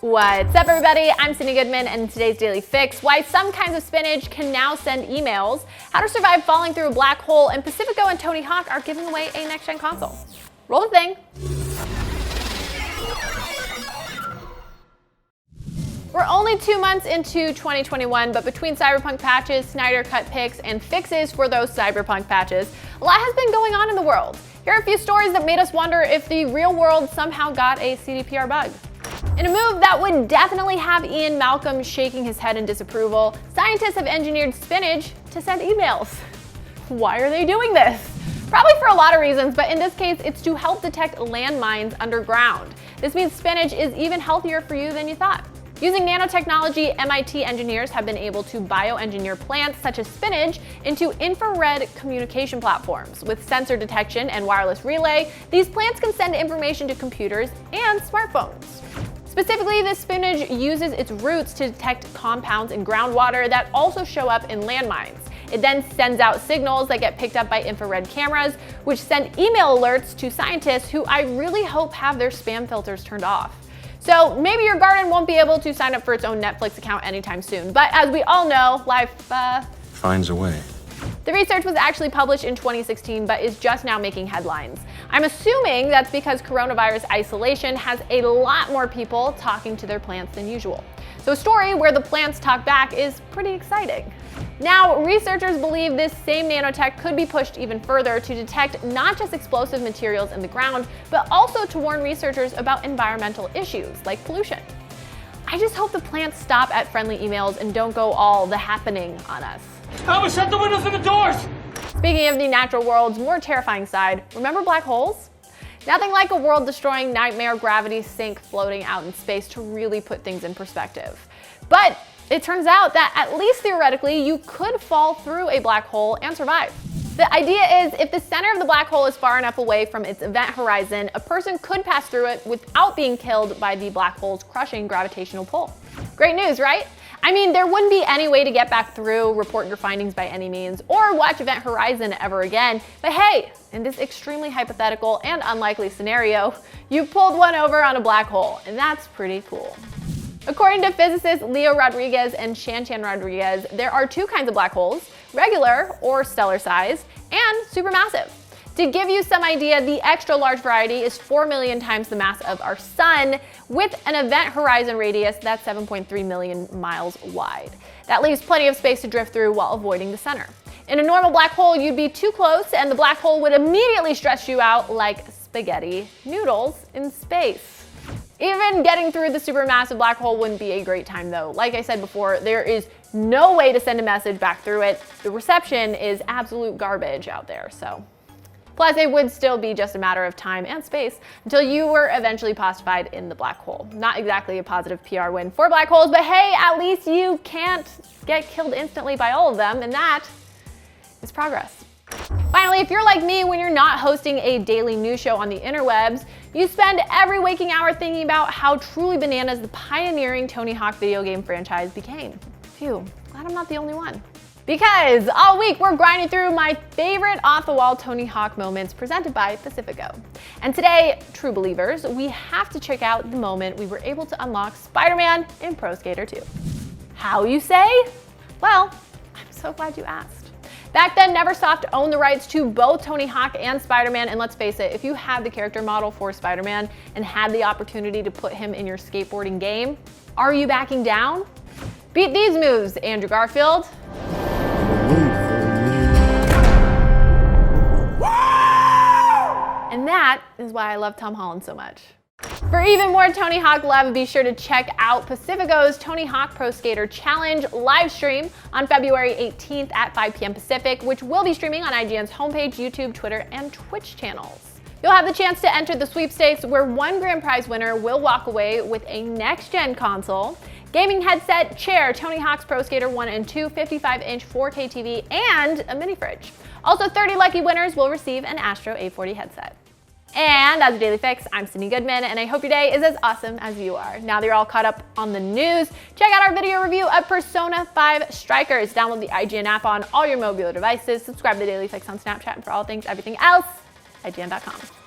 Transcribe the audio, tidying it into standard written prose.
What's up, everybody? I'm Cindy Goodman, and in today's Daily Fix, why some kinds of spinach can now send emails, how to survive falling through a black hole, and Pacifico and Tony Hawk are giving away a next-gen console. Roll the thing. We're only 2 months into 2021, but between Cyberpunk patches, Snyder Cut picks, and fixes for those Cyberpunk patches, a lot has been going on in the world. Here are a few stories that made us wonder if the real world somehow got a CDPR bug. In a move that would definitely have Ian Malcolm shaking his head in disapproval, scientists have engineered Spinach to send emails. Why are they doing this? Probably for a lot of reasons, but in this case, it's to help detect landmines underground. This means Spinach is even healthier for you than you thought. Using nanotechnology, MIT engineers have been able to bioengineer plants such as spinach into infrared communication platforms. With sensor detection and wireless relay, these plants can send information to computers and smartphones. Specifically, this spinach uses its roots to detect compounds in groundwater that also show up in landmines. It then sends out signals that get picked up by infrared cameras, which send email alerts to scientists who I really hope have their spam filters turned off. So maybe your garden won't be able to sign up for its own Netflix account anytime soon, but as we all know, life finds a way. The research was actually published in 2016, but is just now making headlines. I'm assuming that's because coronavirus isolation has a lot more people talking to their plants than usual. So a story where the plants talk back is pretty exciting. Now, researchers believe this same nanotech could be pushed even further to detect not just explosive materials in the ground, but also to warn researchers about environmental issues like pollution. I just hope the plants stop at friendly emails and don't go all the happening on us. Albert, shut the windows and the doors! Speaking of the natural world's more terrifying side, remember black holes? Nothing like a world-destroying nightmare gravity sink floating out in space to really put things in perspective. But it turns out that at least theoretically, you could fall through a black hole and survive. The idea is if the center of the black hole is far enough away from its event horizon, a person could pass through it without being killed by the black hole's crushing gravitational pull. Great news, right? I mean, there wouldn't be any way to get back through, report your findings by any means, or watch Event Horizon ever again. But hey, in this extremely hypothetical and unlikely scenario, you pulled one over on a black hole, and that's pretty cool. According to physicists Leo Rodriguez and Shan Rodriguez, there are two kinds of black holes, regular or stellar size, and supermassive. To give you some idea, the extra large variety is 4 million times the mass of our sun, with an event horizon radius that's 7.3 million miles wide. That leaves plenty of space to drift through while avoiding the center. In a normal black hole, you'd be too close and the black hole would immediately stretch you out like spaghetti noodles in space. Even getting through the supermassive black hole wouldn't be a great time though. Like I said before, there is no way to send a message back through it. The reception is absolute garbage out there, so. Plus, it would still be just a matter of time and space until you were eventually postified in the black hole. Not exactly a positive PR win for black holes, but hey, at least you can't get killed instantly by all of them, and that is progress. Finally, if you're like me, when you're not hosting a daily news show on the interwebs, you spend every waking hour thinking about how truly bananas the pioneering Tony Hawk video game franchise became. Phew, glad I'm not the only one. Because all week we're grinding through my favorite off-the-wall Tony Hawk moments presented by Pacifico. And today, true believers, we have to check out the moment we were able to unlock Spider-Man in Pro Skater 2. How, you say? Well, I'm so glad you asked. Back then, Neversoft owned the rights to both Tony Hawk and Spider-Man, and let's face it, if you had the character model for Spider-Man and had the opportunity to put him in your skateboarding game, are you backing down? Beat these moves, Andrew Garfield. And that is why I love Tom Holland so much. For even more Tony Hawk love, be sure to check out Pacifico's Tony Hawk Pro Skater Challenge live stream on February 18th at 5 p.m. Pacific, which will be streaming on IGN's homepage, YouTube, Twitter, and Twitch channels. You'll have the chance to enter the sweepstakes where one grand prize winner will walk away with a next-gen console, gaming headset, chair, Tony Hawk's Pro Skater 1 and 2, 55-inch 4K TV, and a mini fridge. Also, 30 lucky winners will receive an Astro A40 headset. And as a Daily Fix, I'm Cindy Goodman, and I hope your day is as awesome as you are. Now that you're all caught up on the news, check out our video review of Persona 5 Strikers. Download the IGN app on all your mobile devices. Subscribe to Daily Fix on Snapchat, and for all things everything else, IGN.com.